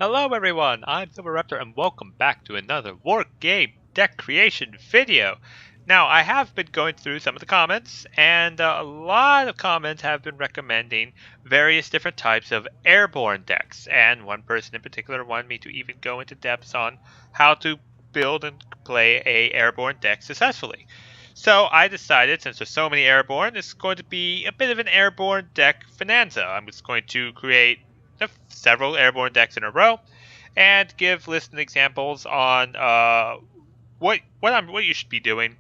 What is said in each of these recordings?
Hello everyone, I'm Silverraptor and welcome back to another Wargame deck creation video. Now, I have been going through some of the comments, and a lot of comments have been recommending various different types of airborne decks, and one person in particular wanted me to even go into depths on how to build and play a airborne deck successfully. So I decided, since there's so many airborne, it's going to be a bit of an airborne deck bonanza. I'm just going to create several airborne decks in a row, and give lists examples on what you should be doing,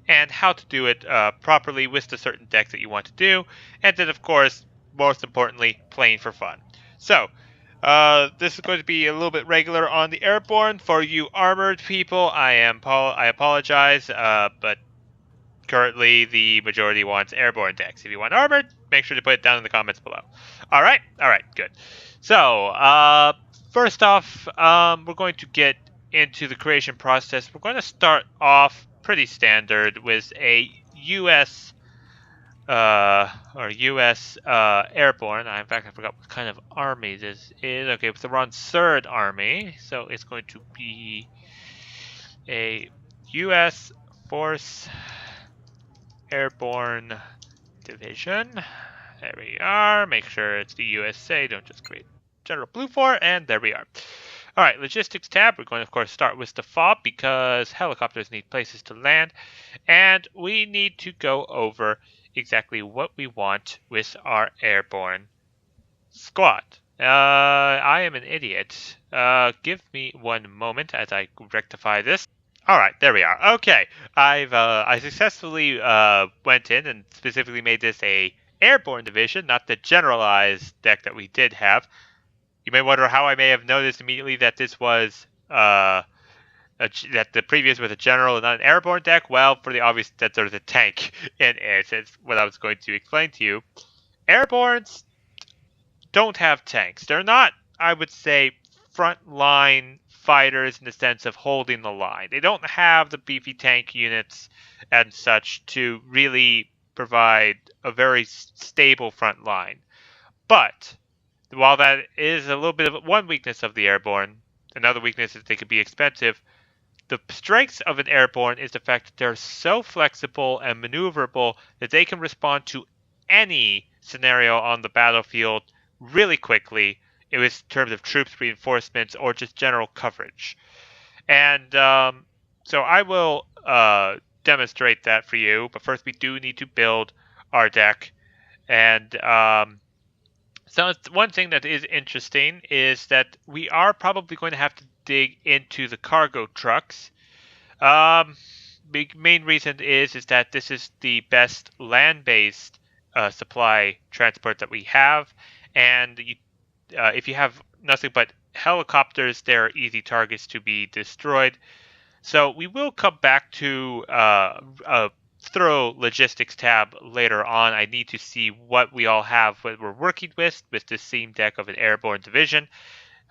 and how to do it properly with the certain deck that you want to do, and then of course, most importantly, playing for fun. So, this is going to be a little bit regular on the airborne. For you armored people, I apologize, but currently the majority wants airborne decks. If you want armored, make sure to put it down in the comments below. Alright, good. So, first off, we're going to get into the creation process. We're going to start off pretty standard with a US airborne. In fact, I forgot what kind of army this is. Okay, it's the Ron Third Army. So it's going to be a US Force Airborne Division. There we are. Make sure it's the USA. Don't just create General Blue for, and there we are. Alright, Logistics tab. We're going to, of course, start with the FOB because helicopters need places to land. And we need to go over exactly what we want with our airborne squad. I am an idiot. Give me one moment as I rectify this. Alright, there we are. Okay, I successfully went in and specifically made this a airborne division, not the generalized deck that we did have. You may wonder how I may have noticed immediately that this was that the previous was a general and not an airborne deck. Well, for the obvious that there's a tank in it. It's what I was going to explain to you. Airbornes don't have tanks. They're not, I would say, frontline fighters in the sense of holding the line. They don't have the beefy tank units and such to really provide a very stable front line. But while that is a little bit of one weakness of the airborne, another weakness is they could be expensive. The strengths of an airborne is the fact that they're so flexible and maneuverable that they can respond to any scenario on the battlefield really quickly, in terms of troops reinforcements or just general coverage. And so I will demonstrate that for you, but first we do need to build our deck. And so one thing that is interesting is that we are probably going to have to dig into the cargo trucks. The main reason is that this is the best land-based supply transport that we have, and if you have nothing but helicopters, they're easy targets to be destroyed. So we will come back to a thorough logistics tab later on. I need to see what we all have, what we're working with this same deck of an airborne division.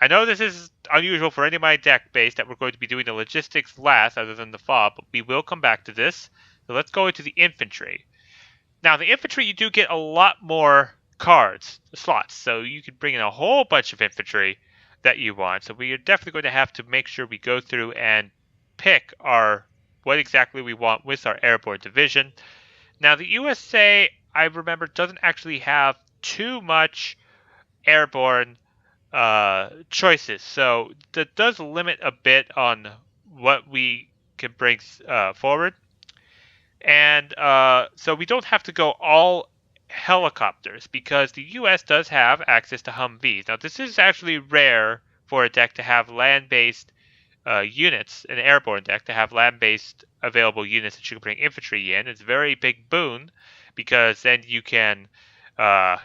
I know this is unusual for any of my deck base that we're going to be doing the logistics last other than the FOB, but we will come back to this. So let's go into the infantry. Now the infantry, you do get a lot more cards, slots, so you can bring in a whole bunch of infantry that you want. So we are definitely going to have to make sure we go through and pick what exactly we want with our airborne division. Now the USA, I remember, doesn't actually have too much airborne choices, so that does limit a bit on what we can bring forward. And so we don't have to go all helicopters because the US does have access to Humvees. Now this is actually rare for a deck to have land-based units, an airborne deck to have land-based available units that you can bring infantry in. It's a very big boon because then you can don't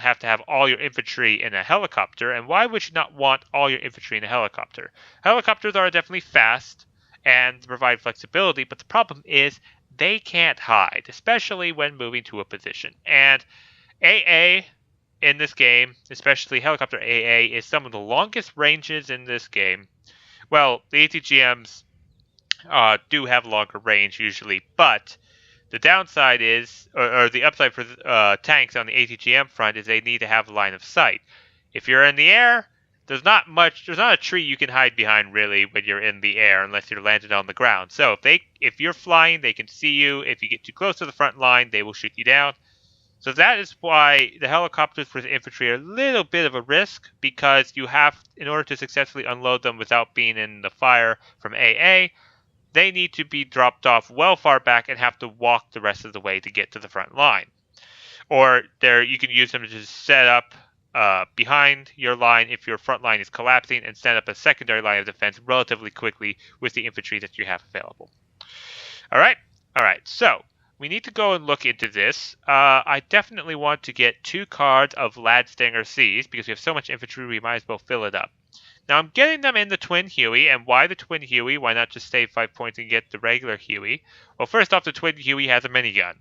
have to have all your infantry in a helicopter. And why would you not want all your infantry in a helicopter? Helicopters are definitely fast and provide flexibility, but the problem is they can't hide, especially when moving to a position. And AA in this game, especially helicopter AA, is some of the longest ranges in this game. Well, the ATGMs do have longer range usually, but the downside is, or the upside for tanks on the ATGM front is they need to have line of sight. If you're in the air, there's not a tree you can hide behind really when you're in the air unless you're landed on the ground. So if you're flying, they can see you. If you get too close to the front line, they will shoot you down. So that is why the helicopters for the infantry are a little bit of a risk, because you have, in order to successfully unload them without being in the fire from AA, they need to be dropped off well far back and have to walk the rest of the way to get to the front line. Or you can use them to just set up behind your line if your front line is collapsing, and set up a secondary line of defense relatively quickly with the infantry that you have available. All right. So we need to go and look into this. I definitely want to get 2 cards of Ladstinger C's because we have so much infantry we might as well fill it up. Now I'm getting them in the Twin Huey, and why the Twin Huey? Why not just save 5 points and get the regular Huey? Well, first off, the Twin Huey has a minigun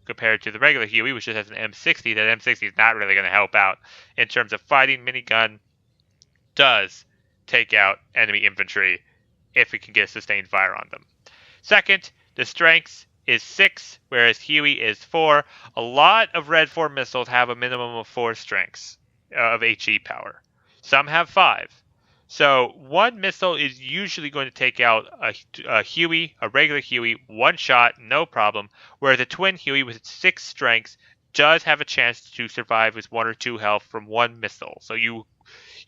compared to the regular Huey, which just has an M60. That M60 is not really going to help out in terms of fighting. Minigun does take out enemy infantry if it can get sustained fire on them. Second, the strength is 6, whereas Huey is 4. A lot of Red 4 missiles have a minimum of 4 strengths of HE power. Some have 5. So 1 missile is usually going to take out a Huey, a regular Huey, 1 shot, no problem, whereas a Twin Huey with its 6 strengths does have a chance to survive with 1 or 2 health from 1 missile. So you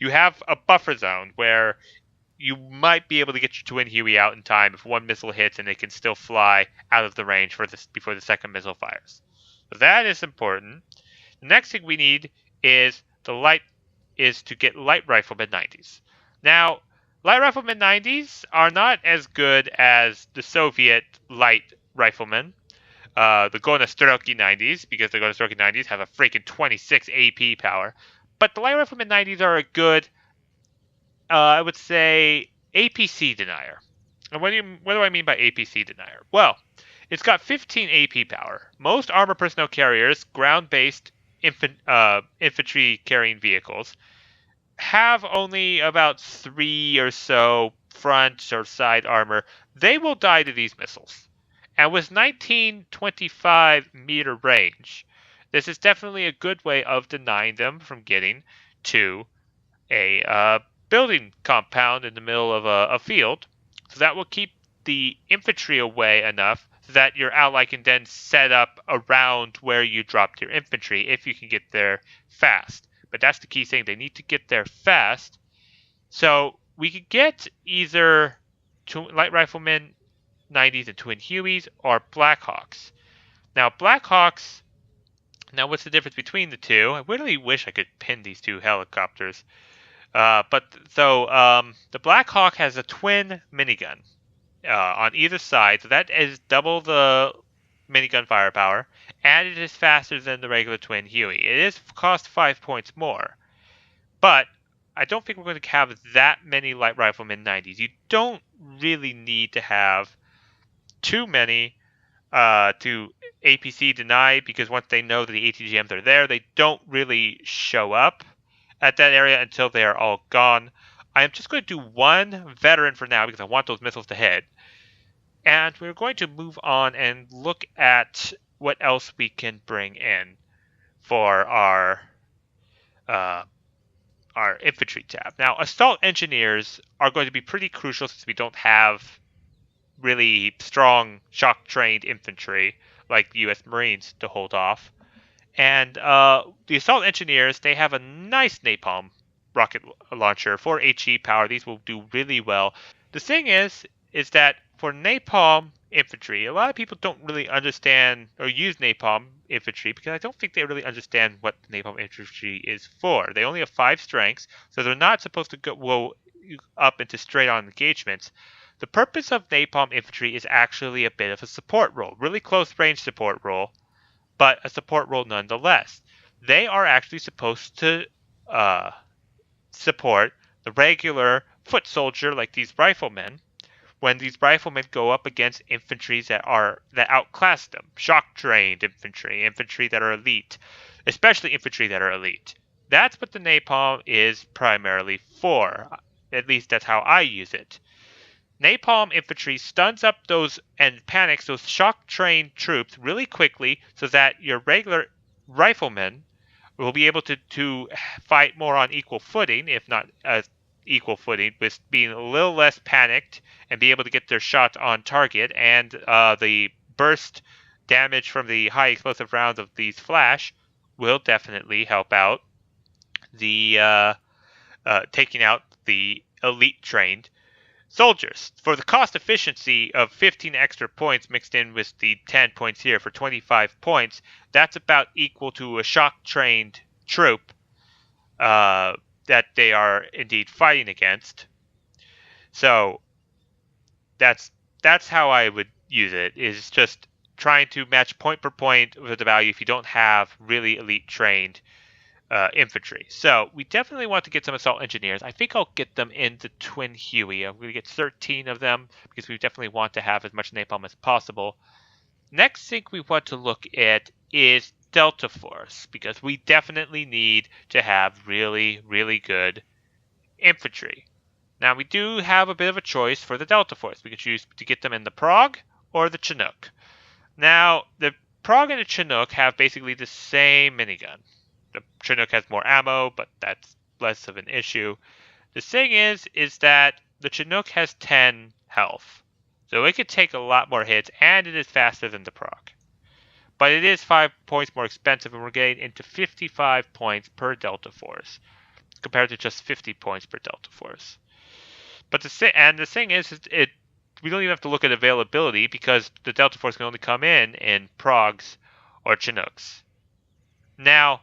have a buffer zone where you might be able to get your Twin Huey out in time if 1 missile hits and it can still fly out of the range before the second missile fires. So that is important. The next thing we need is to get light rifleman 90s. Now, light rifleman 90s are not as good as the Soviet light riflemen, the Gonostroki 90s, because the Gonostroki 90s have a freaking 26 AP power. But the light rifleman 90s are a good, I would say, Apc Denier. And what do I mean by Apc Denier? Well, it's got 15 AP power. Most armor personnel carriers, ground-based infantry carrying vehicles, have only about 3 or so front or side armor. They will die to these missiles. And with 1925 meter range, this is definitely a good way of denying them from getting to a building compound in the middle of a field. So that will keep the infantry away enough so that your ally can then set up around where you dropped your infantry if you can get there fast. But that's the key thing. They need to get there fast. So we could get either light riflemen 90s and Twin Hueys or Blackhawks. Now, Blackhawks, what's the difference between the two? I really wish I could pin these 2 helicopters. The Blackhawk has a twin minigun on either side. So that is double the minigun firepower, and it is faster than the regular Twin Huey. It is cost 5 points more, but I don't think we're going to have that many light riflemen 90s. You don't really need to have too many to APC deny, because once they know that the ATGMs are there, they don't really show up at that area until they are all gone. I am just going to do 1 veteran for now because I want those missiles to hit. And we're going to move on and look at what else we can bring in for our infantry tab. Now, assault engineers are going to be pretty crucial since we don't have really strong shock-trained infantry like the U.S. Marines to hold off. And the assault engineers, they have a nice napalm rocket launcher for HE power. These will do really well. The thing is that for napalm infantry, a lot of people don't really understand or use napalm infantry because I don't think they really understand what napalm infantry is for. They only have 5 strengths, so they're not supposed to go up into straight-on engagements. The purpose of napalm infantry is actually a bit of a support role, really close-range support role, but a support role nonetheless. They are actually supposed to support the regular foot soldier like these riflemen when these riflemen go up against infantry that outclass them. Shock-trained infantry that are elite, especially infantry that are elite. That's what the napalm is primarily for. At least that's how I use it. Napalm infantry stuns up and panics those shock-trained troops really quickly so that your regular riflemen we'll be able to fight more on equal footing, if not equal footing, with being a little less panicked and be able to get their shot on target, and the burst damage from the high explosive rounds of these flash will definitely help out the taking out the elite trained soldiers. For the cost efficiency of 15 extra points mixed in with the 10 points here for 25 points, that's about equal to a shock trained troop that they are indeed fighting against. So that's how I would use it, is just trying to match point per point with the value if you don't have really elite trained infantry. So we definitely want to get some assault engineers. I think I'll get them into Twin Huey. I'm going to get 13 of them because we definitely want to have as much napalm as possible. Next thing we want to look at is Delta Force, because we definitely need to have really, really good infantry. Now we do have a bit of a choice for the Delta Force. We could choose to get them in the Prague or the Chinook. Now the Prague and the Chinook have basically the same minigun. The Chinook has more ammo, but that's less of an issue. The thing is that the Chinook has 10 health, so it could take a lot more hits, and it is faster than the Prague. But it is 5 points more expensive, and we're getting into 55 points per Delta Force, compared to just 50 points per Delta Force. But the thing is we don't even have to look at availability, because the Delta Force can only come in Pragues or Chinooks. Now,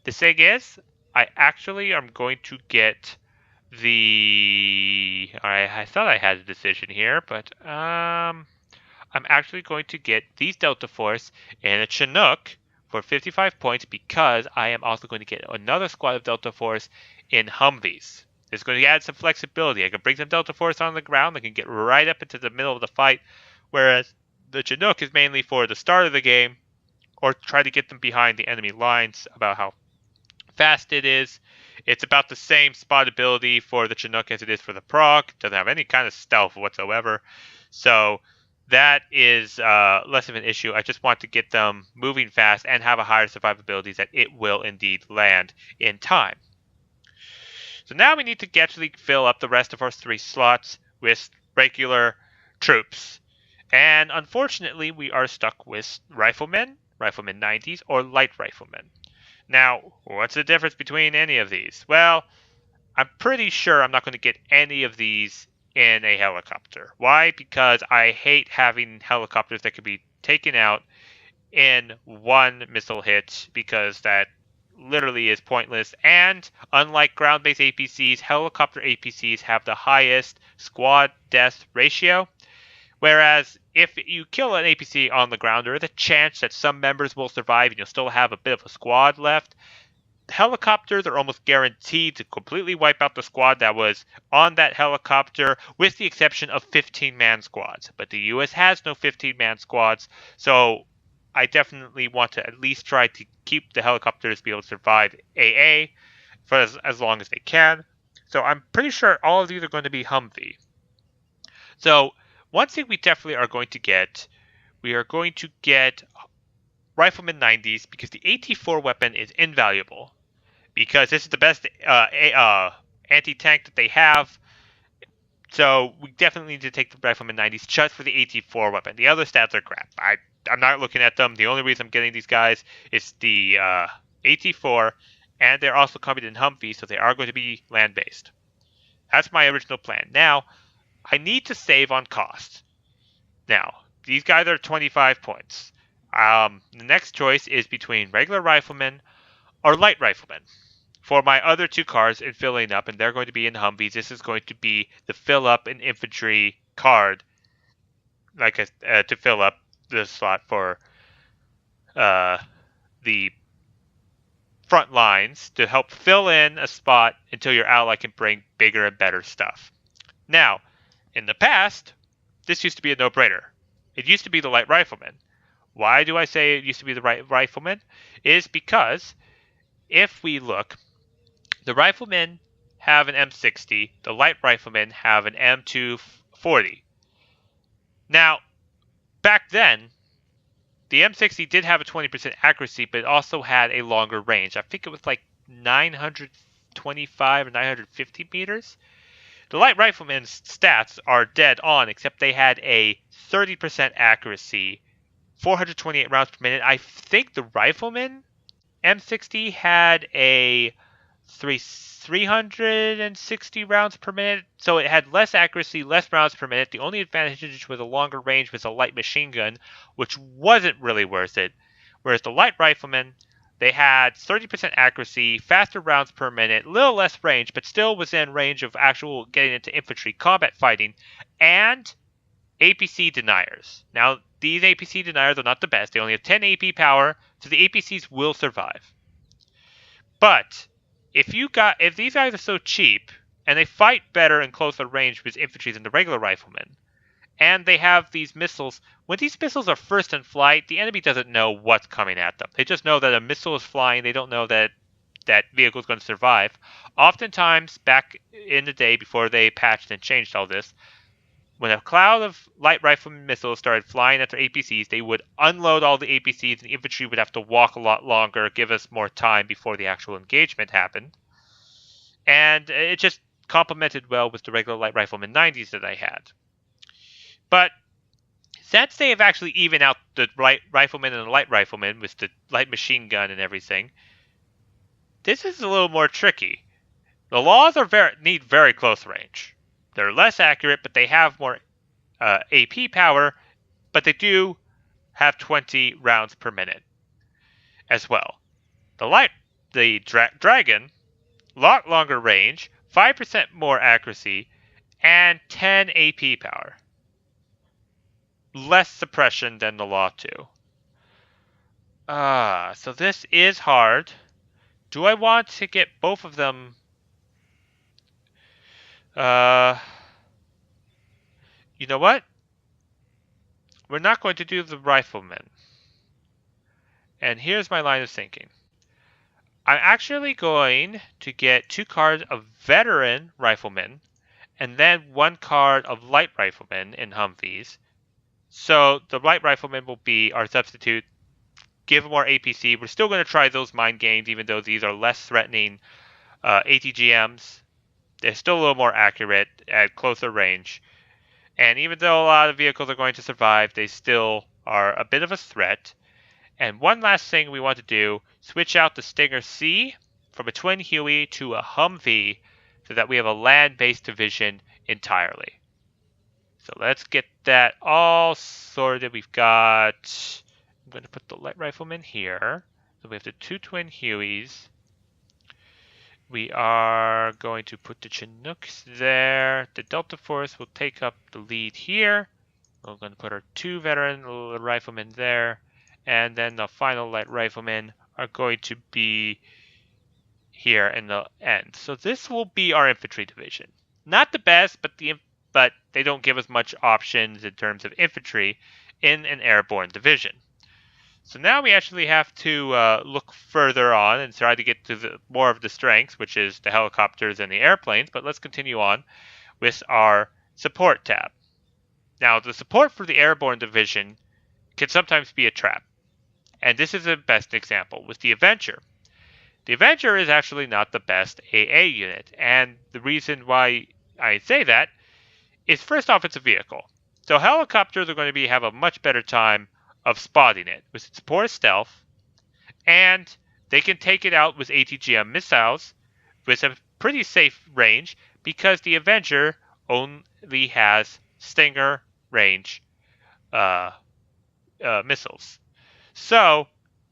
the thing is, I actually am going to get the... Alright, I thought I had a decision here, but I'm actually going to get these Delta Force and a Chinook for 55 points, because I am also going to get another squad of Delta Force in Humvees. It's going to add some flexibility. I can bring some Delta Force on the ground. I can get right up into the middle of the fight, whereas the Chinook is mainly for the start of the game, or try to get them behind the enemy lines about how fast it is. It's about the same spot ability for the Chinook as it is for the Prague. It doesn't have any kind of stealth whatsoever. So that is less of an issue. I just want to get them moving fast and have a higher survivability that it will indeed land in time. So now we need to actually fill up the rest of our 3 slots with regular troops. And unfortunately, we are stuck with riflemen 90s, or light riflemen. Now, what's the difference between any of these? Well, I'm pretty sure I'm not going to get any of these in a helicopter. Why? Because I hate having helicopters that can be taken out in one missile hit, because that literally is pointless. And unlike ground-based APCs, helicopter APCs have the highest squad death ratio. Whereas if you kill an APC on the ground, there is a chance that some members will survive and you'll still have a bit of a squad left. Helicopters are almost guaranteed to completely wipe out the squad that was on that helicopter, with the exception of 15-man squads. But the US has no 15-man squads, so I definitely want to at least try to keep the helicopters be able to survive AA for as long as they can. So I'm pretty sure all of these are going to be Humvee. So one thing we definitely are going to get, we are going to get Rifleman 90s, because the AT-4 weapon is invaluable. Because this is the best anti-tank that they have. So we definitely need to take the Rifleman 90s just for the AT-4 weapon. The other stats are crap. I'm not looking at them. The only reason I'm getting these guys is the AT-4, and they're also coming in Humvee, so they are going to be land-based. That's my original plan. Now, I need to save on cost. Now, these guys are 25 points. The next choice is between regular riflemen or light riflemen. For my other 2 cars in filling up, and they're going to be in Humvees, this is going to be the fill up an infantry card, to fill up the slot for the front lines, to help fill in a spot until your ally can bring bigger and better stuff. Now, in the past, this used to be a no-brainer. It used to be the light rifleman. Why do I say it used to be the rifleman? It is because if we look, the riflemen have an M60, the light riflemen have an M240. Now, back then, the M60 did have a 20% accuracy, but it also had a longer range. I think it was like 925 or 950 meters. The light rifleman's stats are dead on, except they had a 30% accuracy, 428 rounds per minute. I think the rifleman M60 had a 360 rounds per minute, so it had less accuracy, less rounds per minute. The only advantage with a longer range was a light machine gun, which wasn't really worth it. Whereas the light riflemen, they had 30% accuracy, faster rounds per minute, little less range, but still within range of actual getting into infantry combat fighting, and Apc Deniers. Now, these Apc Deniers are not the best. They only have 10 AP power, so the APCs will survive. But if these guys are so cheap, and they fight better in closer range with infantry than the regular riflemen, and they have these missiles, when these missiles are first in flight, the enemy doesn't know what's coming at them. They just know that a missile is flying. They don't know that that vehicle is going to survive. Oftentimes, back in the day before they patched and changed all this, when a cloud of light rifle missiles started flying at their APCs, they would unload all the APCs, and the infantry would have to walk a lot longer, give us more time before the actual engagement happened. And it just complemented well with the regular light rifleman 90s that I had. But since they have actually evened out the rifleman and the light rifleman with the light machine gun and everything, this is a little more tricky. The laws need very close range. They're less accurate, but they have more AP power, but they do have 20 rounds per minute as well. The Dragon, lot longer range, 5% more accuracy, and 10 AP power. Less suppression than the Law 2. So this is hard. Do I want to get both of them? You know what? We're not going to do the riflemen. And here's my line of thinking. I'm actually going to get 2 cards of veteran riflemen and then 1 card of light riflemen in Humvees. So the light riflemen will be our substitute. Give more APC. We're still going to try those mind games, even though these are less threatening ATGMs. They're still a little more accurate at closer range. And even though a lot of vehicles are going to survive, they still are a bit of a threat. And one last thing we want to do, switch out the Stinger C from a twin Huey to a Humvee so that we have a land-based division entirely. So let's get that all sorted. We've got, I'm going to put the light rifleman here. So we have the 2 twin Hueys. We are going to put the Chinooks there. The Delta Force will take up the lead here. We're going to put our 2 veteran riflemen there. And then the final light riflemen are going to be here in the end. So this will be our infantry division. Not the best, but they don't give us much options in terms of infantry in an airborne division. So now we actually have to look further on and try to get to more of the strengths, which is the helicopters and the airplanes. But let's continue on with our support tab. Now, the support for the airborne division can sometimes be a trap. And this is the best example with the Avenger. The Avenger is actually not the best AA unit. And the reason why I say that is, first off, it's a vehicle. So helicopters are going to have a much better time of spotting it with its poor stealth, and they can take it out with ATGM missiles with a pretty safe range because the Avenger only has Stinger range missiles. So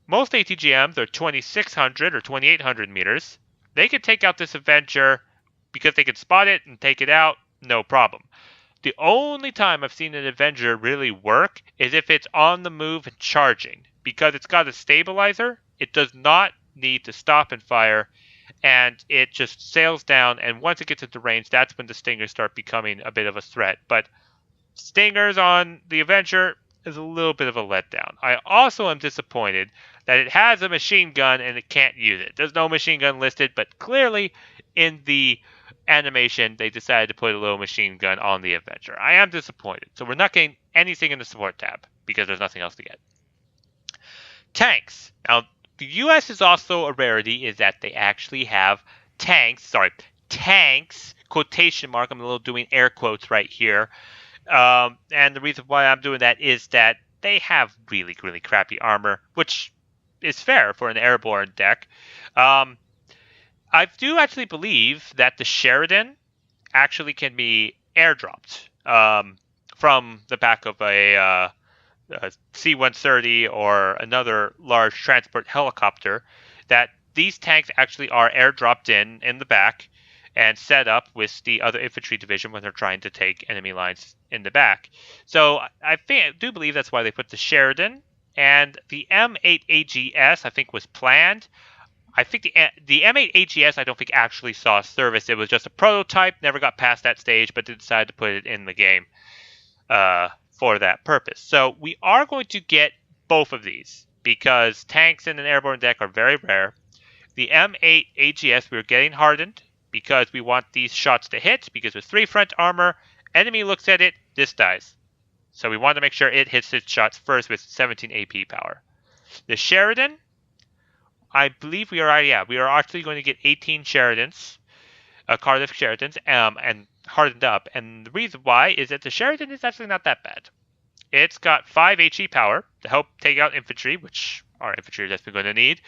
most ATGMs are 2,600 or 2,800 meters. They can take out this Avenger because they can spot it and take it out, no problem. The only time I've seen an Avenger really work is if it's on the move and charging. Because it's got a stabilizer, it does not need to stop and fire, and it just sails down, and once it gets into range, that's when the Stingers start becoming a bit of a threat. But Stingers on the Avenger is a little bit of a letdown. I also am disappointed that it has a machine gun and it can't use it. There's no machine gun listed, but clearly in the animation, they decided to put a little machine gun on the Avenger. I am disappointed. So we're not getting anything in the support tab because there's nothing else to get. Tanks. Now, the U.S. is also a rarity, is that they actually have tanks, quotation mark, I'm a little doing air quotes right here. And the reason why I'm doing that is that they have really, really crappy armor, which is fair for an airborne deck. I do actually believe that the Sheridan actually can be airdropped from the back of a C-130 or another large transport helicopter, that these tanks actually are airdropped in the back and set up with the other infantry division when they're trying to take enemy lines in the back. So I do believe that's why they put the Sheridan. And the M8 AGS, I think, was planned. I think the M8 AGS, I don't think actually saw service. It was just a prototype, never got past that stage, but they decided to put it in the game for that purpose. So we are going to get both of these because tanks in an airborne deck are very rare. The M8 AGS, we're getting hardened because we want these shots to hit, because with 3 front armor, enemy looks at it, this dies. So we want to make sure it hits its shots first with 17 AP power. The Sheridan, I believe we are actually going to get 18 Sheridans, Cardiff Sheridans, and hardened up. And the reason why is that the Sheridan is actually not that bad. It's got 5 HE power to help take out infantry, which our infantry are definitely going to need.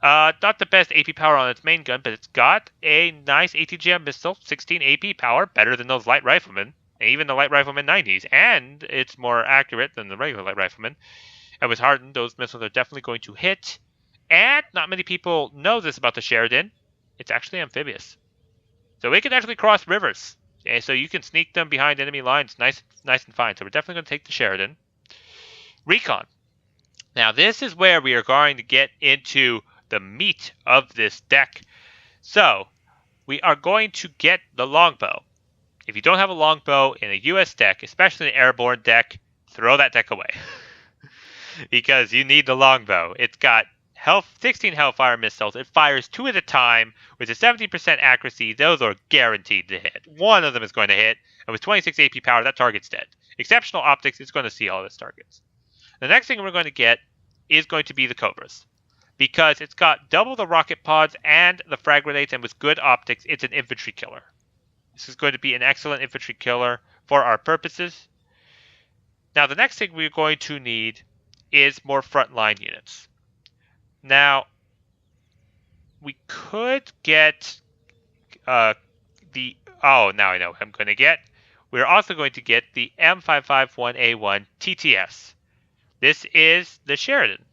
Not the best AP power on its main gun, but it's got a nice ATGM missile, 16 AP power, better than those light riflemen, and even the light rifleman 90s, and it's more accurate than the regular light rifleman. And with hardened, those missiles are definitely going to hit. And not many people know this about the Sheridan. It's actually amphibious. So it can actually cross rivers. Okay, so you can sneak them behind enemy lines nice and fine. So we're definitely going to take the Sheridan. Recon. Now this is where we are going to get into the meat of this deck. So we are going to get the Longbow. If you don't have a Longbow in a US deck, especially an airborne deck, throw that deck away. Because you need the Longbow. It's got 16 Hellfire missiles. It fires 2 at a time with a 70% accuracy. Those are guaranteed to hit. One of them is going to hit, and with 26 AP power, that target's dead. Exceptional optics, it's going to see all its targets. The next thing we're going to get is going to be the Cobras, because it's got double the rocket pods and the frag grenades, and with good optics, it's an infantry killer. This is going to be an excellent infantry killer for our purposes. Now, the next thing we're going to need is more frontline units. Now, we could get now I know what I'm going to get. We're also going to get the M551A1 TTS. This is the Sheridan.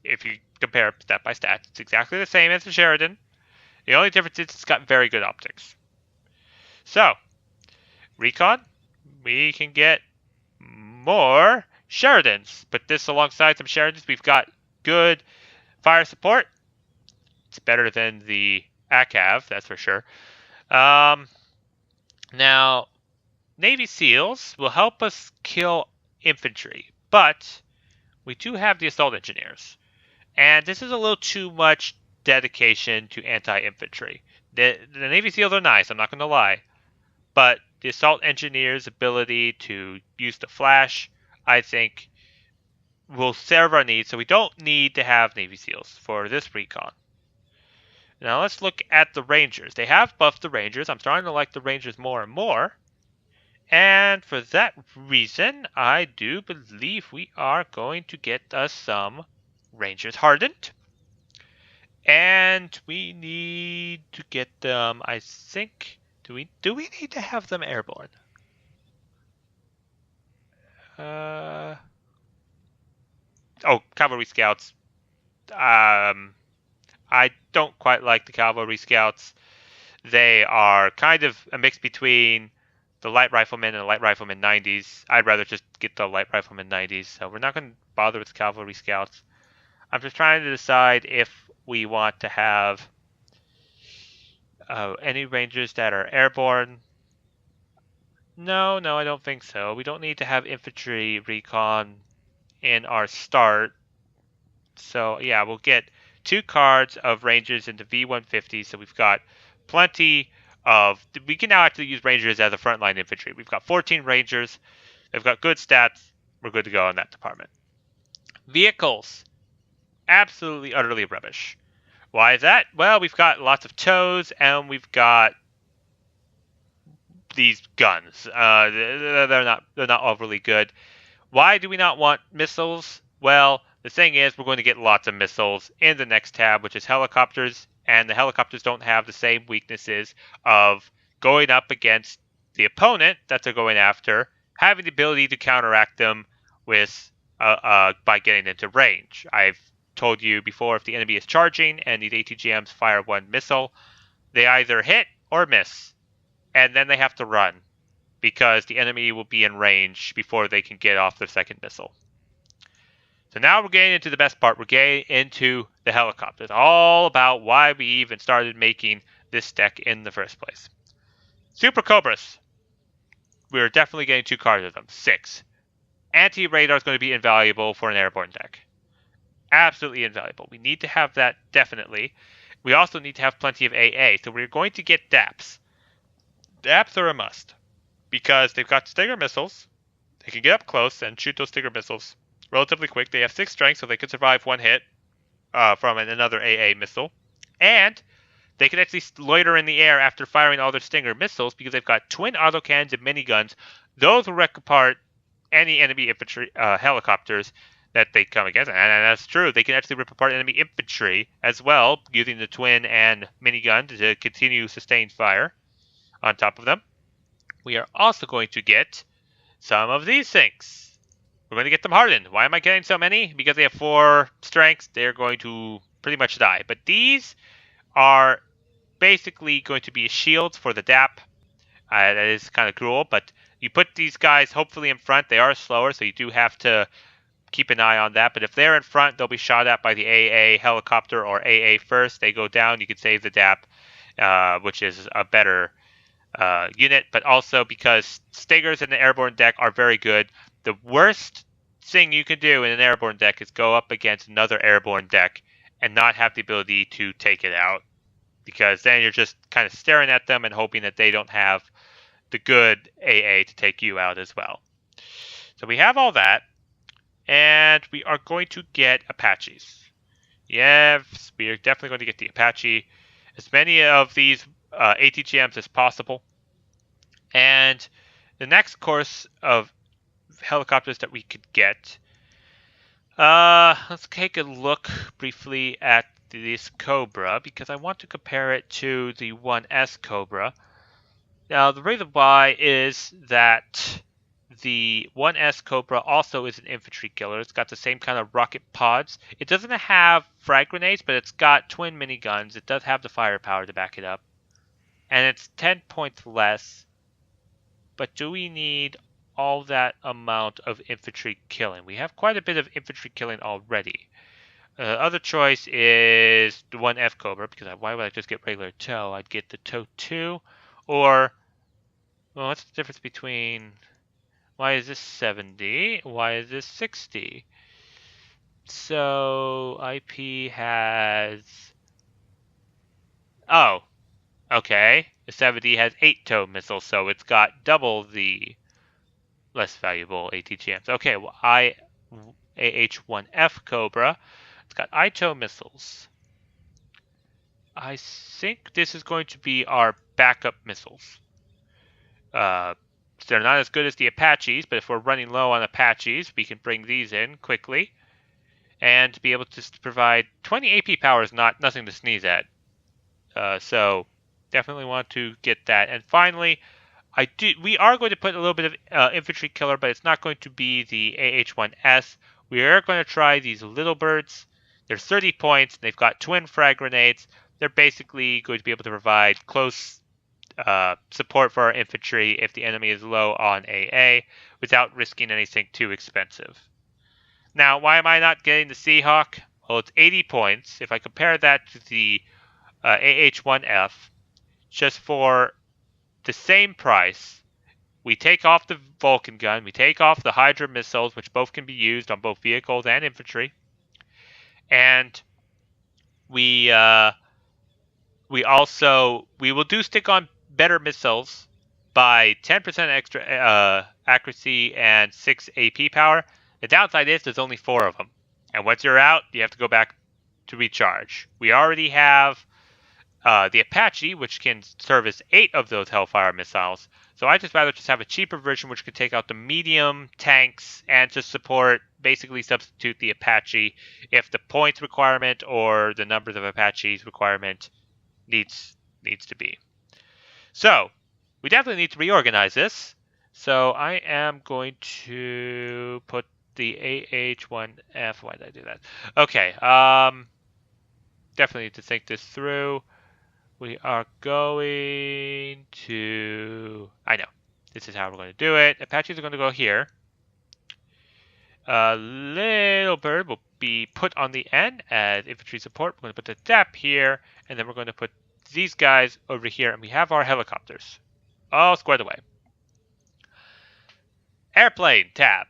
If you compare stat by stat, it's exactly the same as the Sheridan. The only difference is it's got very good optics. So, recon, we can get more Sheridans. Put this alongside some Sheridans. We've got good fire support. It's better than the ACAV, that's for sure. Now, Navy SEALs will help us kill infantry, but we do have the assault engineers. And this is a little too much dedication to anti-infantry. The Navy SEALs are nice, I'm not going to lie. But the assault engineers' ability to use the flash, I think, will serve our needs. So we don't need to have Navy SEALs for this recon. Now let's look at the Rangers. They have buffed the Rangers. I'm starting to like the Rangers more and more. And for that reason, I do believe we are going to get us some Rangers hardened. And we need to get them, I think, do we need to have them airborne? Cavalry Scouts. I don't quite like the Cavalry Scouts. They are kind of a mix between the Light Riflemen and the Light Riflemen 90s. I'd rather just get the Light Riflemen 90s, so we're not going to bother with Cavalry Scouts. I'm just trying to decide if we want to have any Rangers that are airborne. No, I don't think so. We don't need to have infantry recon in our start. So yeah, we'll get 2 cards of Rangers into V150. So we've got plenty of... We can now actually use Rangers as a frontline infantry. We've got 14 Rangers. They've got good stats. We're good to go in that department. Vehicles, absolutely, utterly rubbish. Why is that? Well, we've got lots of tows, and we've got these guns. They're not overly good. Why do we not want missiles? Well, the thing is, we're going to get lots of missiles in the next tab, which is helicopters, and the helicopters don't have the same weaknesses of going up against the opponent that they're going after, having the ability to counteract them with by getting into range. I've told you before, if the enemy is charging and these ATGMs fire one missile, they either hit or miss, and then they have to run because the enemy will be in range before they can get off their second missile. So now we're getting into the best part. We're getting into the helicopters. All about why we even started making this deck in the first place. Super Cobras. We're definitely getting 2 cards of them. 6. Anti-radar is going to be invaluable for an airborne deck. Absolutely invaluable. We need to have that, definitely. We also need to have plenty of AA. So we're going to get DAPs. DAPs are a must, because they've got Stinger missiles. They can get up close and shoot those Stinger missiles relatively quick. They have 6 strength, so they can survive one hit from another AA missile. And they can actually loiter in the air after firing all their Stinger missiles, because they've got twin autocannons and miniguns. Those will wreck apart any enemy infantry helicopters that they come against. And that's true. They can actually rip apart enemy infantry as well, using the twin and minigun to continue sustained fire on top of them. We are also going to get some of these things. We're going to get them hardened. Why am I getting so many? Because they have 4 strengths. They're going to pretty much die. But these are basically going to be shields for the DAP. That is kind of cruel, but you put these guys hopefully in front. They are slower, so you do have to keep an eye on that. But if they're in front, they'll be shot at by the AA helicopter or AA first. They go down. You can save the DAP, which is a better unit, but also because Stingers in the airborne deck are very good. The worst thing you can do in an airborne deck is go up against another airborne deck and not have the ability to take it out, because then you're just kind of staring at them and hoping that they don't have the good AA to take you out as well. So we have all that, and we are going to get Apaches. Yes, we are definitely going to get the Apache. As many of these ATGMs as possible. And the next course of helicopters that we could get, let's take a look briefly at this Cobra, because I want to compare it to the 1S Cobra. Now, the reason why is that the 1S Cobra also is an infantry killer. It's got the same kind of rocket pods. It doesn't have frag grenades, but it's got twin miniguns. It does have the firepower to back it up. And it's 10 points less. But do we need all that amount of infantry killing? We have quite a bit of infantry killing already. Other choice is the 1F Cobra, because why would I just get regular tow? I'd get the tow 2, or, well, what's the difference between, why is this 70? Why is this 60? So, IP has, oh, okay, the 70 has 8 tow missiles, so it's got double the less valuable ATGMs. Okay, well, AH-1F Cobra, it's got ITOW missiles. I think this is going to be our backup missiles. They're not as good as the Apaches, but if we're running low on Apaches, we can bring these in quickly and be able to provide 20 AP power is nothing to sneeze at. So definitely want to get that. And finally, we are going to put a little bit of infantry killer, but it's not going to be the AH-1S. We are going to try these little birds. They're 30 points. They've got twin frag grenades. They're basically going to be able to provide close support for our infantry if the enemy is low on AA without risking anything too expensive. Now, why am I not getting the Seahawk? Well, it's 80 points. If I compare that to the AH-1F, just for the same price, we take off the Vulcan gun, we take off the Hydra missiles, which both can be used on both vehicles and infantry, and we will do stick on better missiles by 10% extra accuracy and 6 AP power. The downside is there's only 4 of them. And once you're out, you have to go back to recharge. We already have the Apache, which can service 8 of those Hellfire missiles. So I just rather just have a cheaper version which could take out the medium tanks and just support, basically substitute the Apache if the points requirement or the numbers of Apaches requirement needs to be. So we definitely need to reorganize this. So I am going to put the AH1F. Why did I do that? Okay. Definitely need to think this through. We are going to... I know. This is how we're going to do it. Apaches are going to go here. Little bird will be put on the end as infantry support. We're going to put the DAP here, and then we're going to put these guys over here, and we have our helicopters all squared away. Airplane tab.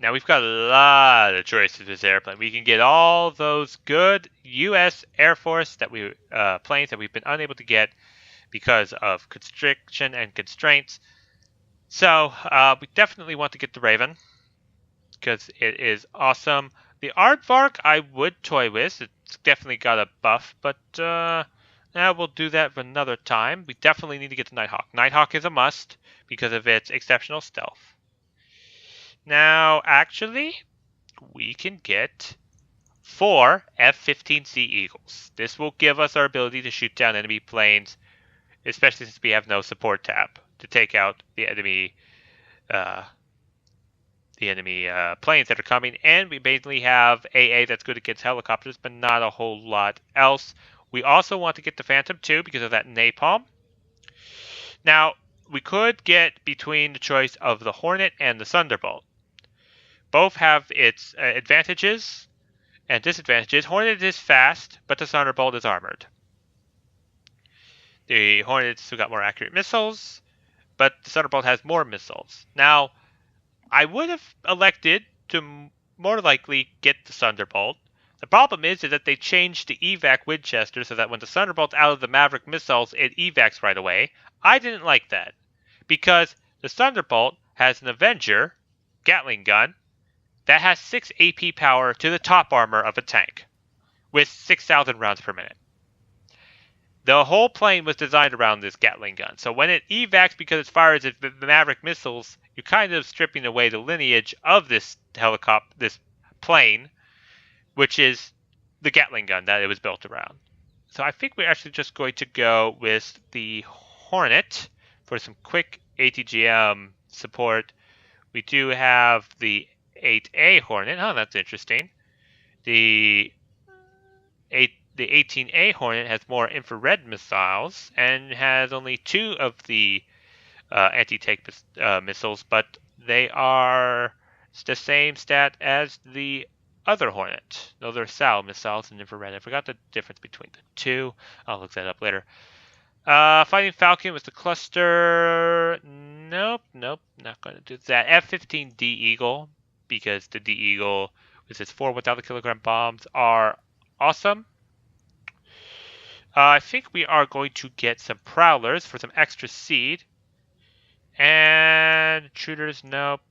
Now we've got a lot of choices with this airplane. We can get all those good U.S. Air Force planes that we've been unable to get because of constriction and constraints. So we definitely want to get the Raven because it is awesome. The Aardvark I would toy with. It's definitely got a buff, but now we'll do that for another time. We definitely need to get the Nighthawk. Nighthawk is a must because of its exceptional stealth. Now, actually, we can get 4 F-15C Eagles. This will give us our ability to shoot down enemy planes, especially since we have no support tab to take out the enemy planes that are coming. And we basically have AA that's good against helicopters, but not a whole lot else. We also want to get the Phantom 2 because of that napalm. Now, we could get between the choice of the Hornet and the Thunderbolt. Both have its advantages and disadvantages. Hornet is fast, but the Thunderbolt is armored. The Hornet's still got more accurate missiles, but the Thunderbolt has more missiles. Now, I would have elected to more likely get the Thunderbolt. The problem is that they changed the evac Winchester so that when the Thunderbolt's out of the Maverick missiles, it evacs right away. I didn't like that because the Thunderbolt has an Avenger Gatling gun that has 6 AP power to the top armor of a tank with 6,000 rounds per minute. The whole plane was designed around this Gatling gun. So when it evacs because it fires the Maverick missiles, you're kind of stripping away the lineage of this plane, which is the Gatling gun that it was built around. So I think we're actually just going to go with the Hornet for some quick ATGM support. We do have the 8A Hornet. Oh, that's interesting. The 18A Hornet has more infrared missiles and has only 2 of the anti-tank missiles, but they are the same stat as the other Hornet. Those are SAL missiles and infrared. I forgot the difference between the two. I'll look that up later. Fighting Falcon with the cluster. Nope, not going to do that. F-15D Eagle, because the D Eagle with its 4 1,000-kilogram bombs are awesome. I think we are going to get some Prowlers for some extra seed. And Intruders, nope.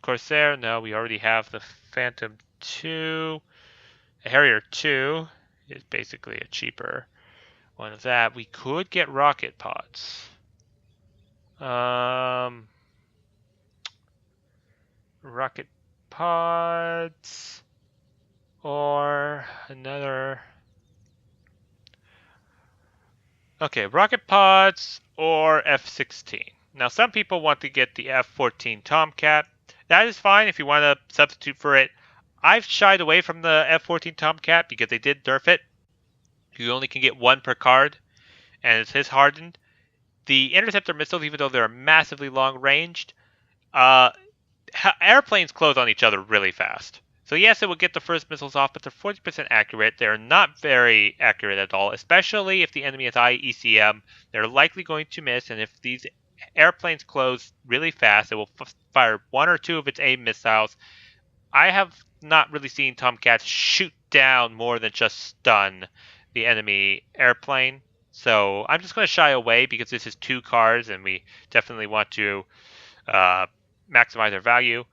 Corsair, no, we already have the Phantom 2. The Harrier 2 is basically a cheaper one of that. We could get rocket pods. Rocket pods or another. Okay, rocket pods or F-16. Now, some people want to get the F-14 Tomcat. That is fine if you want to substitute for it. I've shied away from the F-14 Tomcat because they did nerf it. You only can get 1 per card, and it's his hardened. The interceptor missiles, even though they're massively long-ranged, airplanes close on each other really fast. So yes, it will get the first missiles off, but they're 40% accurate. They're not very accurate at all, especially if the enemy has high ECM. They're likely going to miss, and if these airplanes close really fast, it will fire 1 or 2 of its AIM missiles. I have not really seen Tomcats shoot down more than just stun the enemy airplane. So I'm just going to shy away because this is 2 cards, and we definitely want to maximize their value.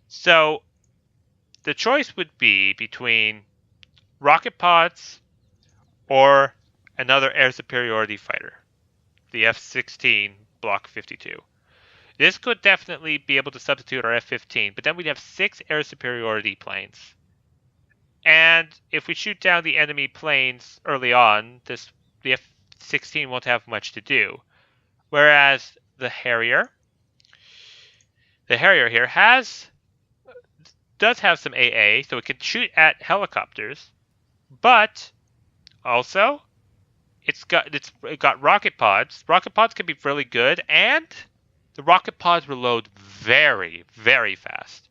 So the choice would be between rocket pods or another air superiority fighter, the F-16 Block 52. This could definitely be able to substitute our F-15, but then we'd have 6 air superiority planes. And if we shoot down the enemy planes early on, the F-16 won't have much to do. Whereas the Harrier here does have some AA, so it can shoot at helicopters, but also it got rocket pods. Rocket pods can be really good, and the rocket pods reload very, very fast.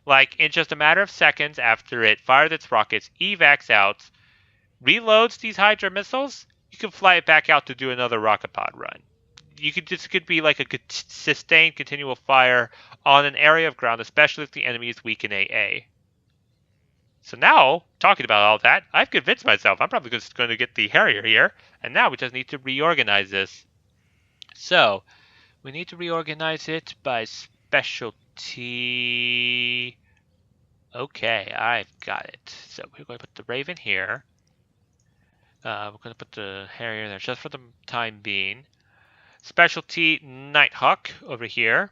Like, in just a matter of seconds after it fired its rockets, evacs out, reloads these Hydra missiles, you can fly it back out to do another rocket pod run. This could be like a sustained continual fire on an area of ground, especially if the enemy is weak in AA. So now, talking about all that, I've convinced myself I'm probably just going to get the Harrier here, and now we just need to reorganize this. We need to reorganize it by specialty. Okay, I've got it. So we're going to put the Raven here. We're going to put the Harrier there just for the time being. Specialty Nighthawk over here.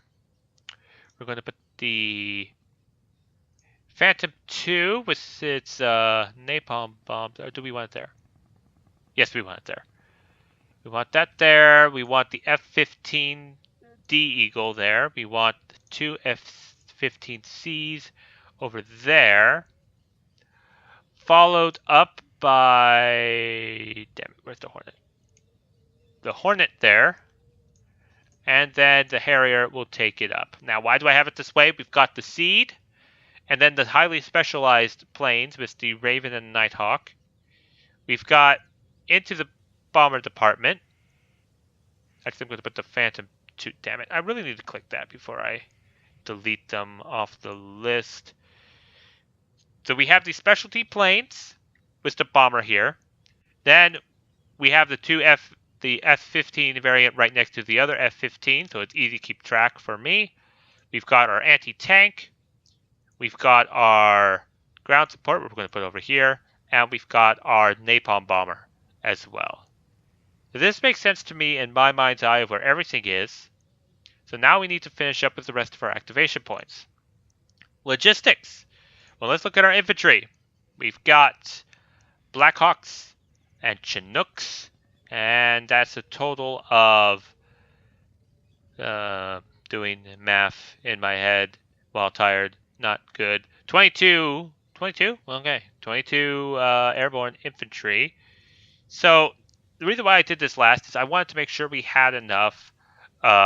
We're going to put the Phantom 2 with its napalm bombs. Or do we want it there? Yes, we want it there. We want that there. We want the F-15D Eagle there. We want the 2 F-15Cs over there. Followed up by... Damn it, where's the Hornet? The Hornet there. And then the Harrier will take it up. Now, why do I have it this way? We've got the Seed, and then the highly specialized planes with the Raven and Nighthawk. We've got into the bomber department. Actually, I'm going to put the Phantom 2. Damn it, I really need to click that before I delete them off the list. So we have the specialty planes with the bomber here. Then we have the the F-15 variant right next to the other F-15, so it's easy to keep track for me. We've got our anti-tank. We've got our ground support, we're going to put over here. And we've got our napalm bomber as well. So this makes sense to me in my mind's eye of where everything is. So now we need to finish up with the rest of our activation points. Logistics. Well, let's look at our infantry. We've got Blackhawks and Chinooks. And that's a total of, doing math in my head while tired, not good, 22, okay, 22 Airborne Infantry. So the reason why I did this last is I wanted to make sure we had enough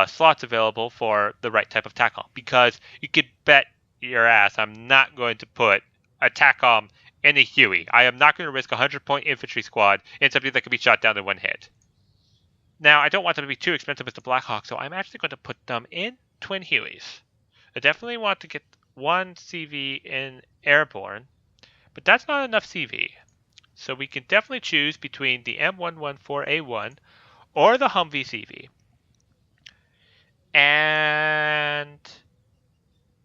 slots available for the right type of TACOM, because you could bet your ass I'm not going to put a TACOM in a Huey. I am not going to risk a 100-point infantry squad in something that can be shot down in one hit. Now, I don't want them to be too expensive with the Blackhawk, so I'm actually going to put them in twin Hueys. I definitely want to get one CV in Airborne, but that's not enough CV. So we can definitely choose between the M114A1 or the Humvee CV. And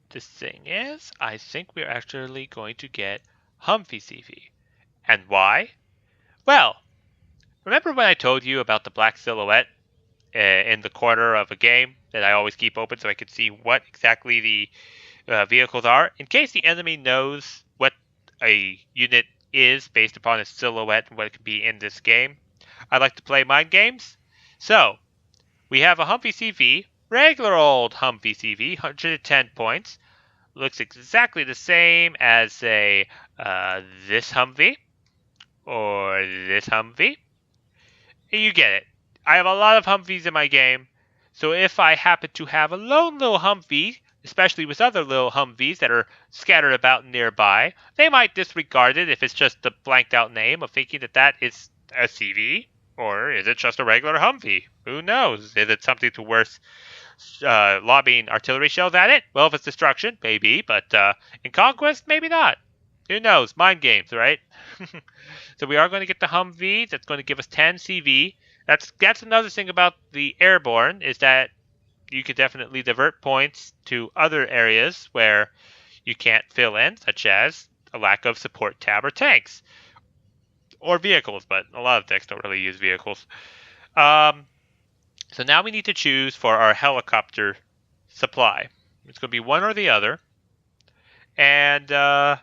the thing is, I think we're actually going to get Humvee CV. And why? Well, remember when I told you about the black silhouette in the corner of a game that I always keep open so I can see what exactly the vehicles are? In case the enemy knows what a unit is based upon its silhouette and what it could be in this game, I like to play mind games. So, we have a Humvee CV, regular old Humvee CV, 110 points. Looks exactly the same as, say, this Humvee or this Humvee. You get it. I have a lot of Humvees in my game, so if I happen to have a lone little Humvee, especially with other little Humvees that are scattered about nearby, they might disregard it if it's just the blanked out name of thinking that that is a CV, or is it just a regular Humvee? Who knows? Is it something to worth lobbing artillery shells at it? Well, if it's destruction, maybe, but in Conquest, maybe not. Who knows? Mind games, right? So we are going to get the Humvee. That's going to give us 10 CV. That's another thing about the Airborne, is that you could definitely divert points to other areas where you can't fill in, such as a lack of support tab or tanks. Or vehicles, but a lot of decks don't really use vehicles. So now we need to choose for our helicopter supply. It's going to be one or the other. And the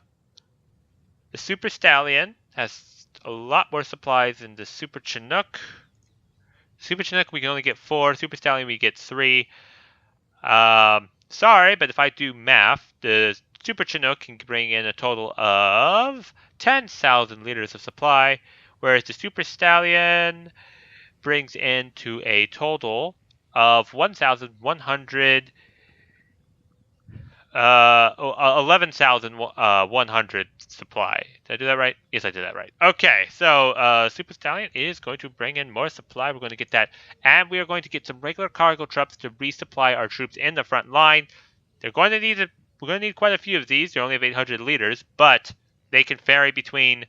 Super Stallion has a lot more supplies than the Super Chinook. Super Chinook, we can only get 4. Super Stallion, we get 3. Sorry, but if I do math, the Super Chinook can bring in a total of 10,000 liters of supply, whereas the Super Stallion brings into a total of 11,100 supply. Did I do that right? Yes, I did that right. Okay, so Super Stallion is going to bring in more supply. We're going to get that. And we are going to get some regular cargo trucks to resupply our troops in the front line. We're going to need quite a few of these. They only have 800 liters, but they can ferry between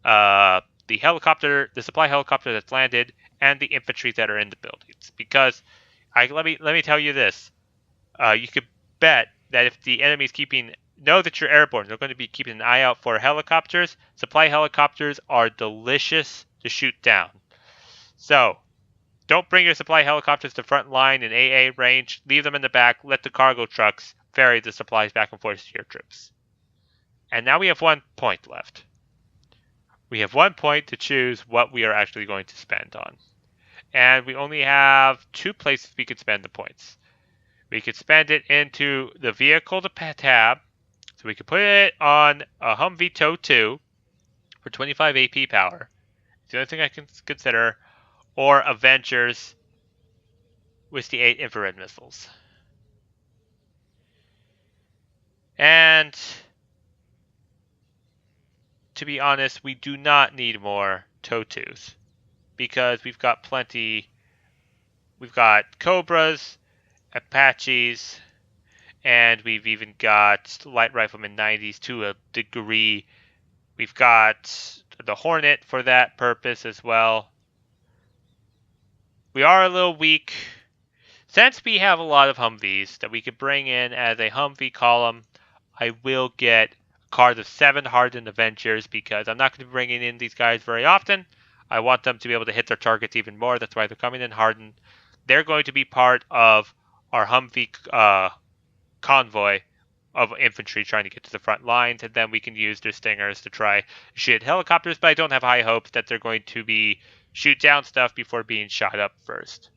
the supply helicopter that's landed, and the infantry that are in the buildings. Because let me tell you this. You could bet that if the enemy's know that you're airborne, they're going to be keeping an eye out for helicopters. Supply helicopters are delicious to shoot down. So, don't bring your supply helicopters to front line in AA range. Leave them in the back. Let the cargo trucks ferry the supplies back and forth to your troops. And now we have 1 point left. We have 1 point to choose what we are actually going to spend on. And we only have 2 places we could spend the points. We could spend it into the vehicle tab. So we could put it on a Humvee Tow 2 for 25 AP power. It's the only thing I can consider. Or Avengers with the 8 infrared missiles. And to be honest, we do not need more Tow 2s. Because we've got plenty. We've got Cobras, Apaches, and we've even got light rifleman 90s to a degree. We've got the Hornet for that purpose as well. We are a little weak. Since we have a lot of Humvees that we could bring in as a Humvee column, I will get a card of 7 hardened Avengers because I'm not going to be bringing in these guys very often. I want them to be able to hit their targets even more. That's why they're coming in hardened. They're going to be part of our Humvee convoy of infantry trying to get to the front lines, and then we can use their stingers to try shoot helicopters, but I don't have high hopes that they're going to be shoot down stuff before being shot up first.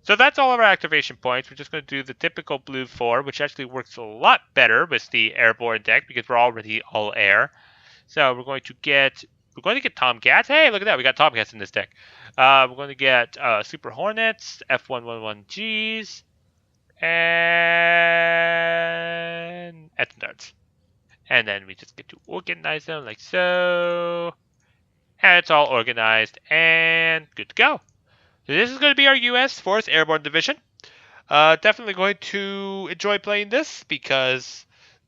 So that's all of our activation points. We're just going to do the typical blue 4, which actually works a lot better with the airborne deck because we're already all air. So we're going to get Tomcats. Hey, look at that. We got Tomcats in this deck. We're going to get Super Hornets, F111Gs, and Etendards. And then we just get to organize them like so. And it's all organized and good to go. So this is going to be our U.S. 4th Airborne Division. Definitely going to enjoy playing this because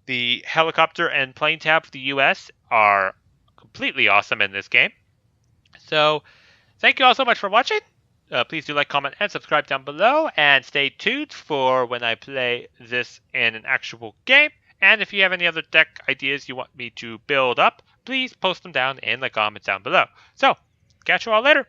the helicopter and plane tab for the U.S. are completely awesome in this game. So thank you all so much for watching. Please do like, comment, and subscribe down below. And stay tuned for when I play this in an actual game. And if you have any other deck ideas you want me to build up, please post them down in the comments down below. So, catch you all later.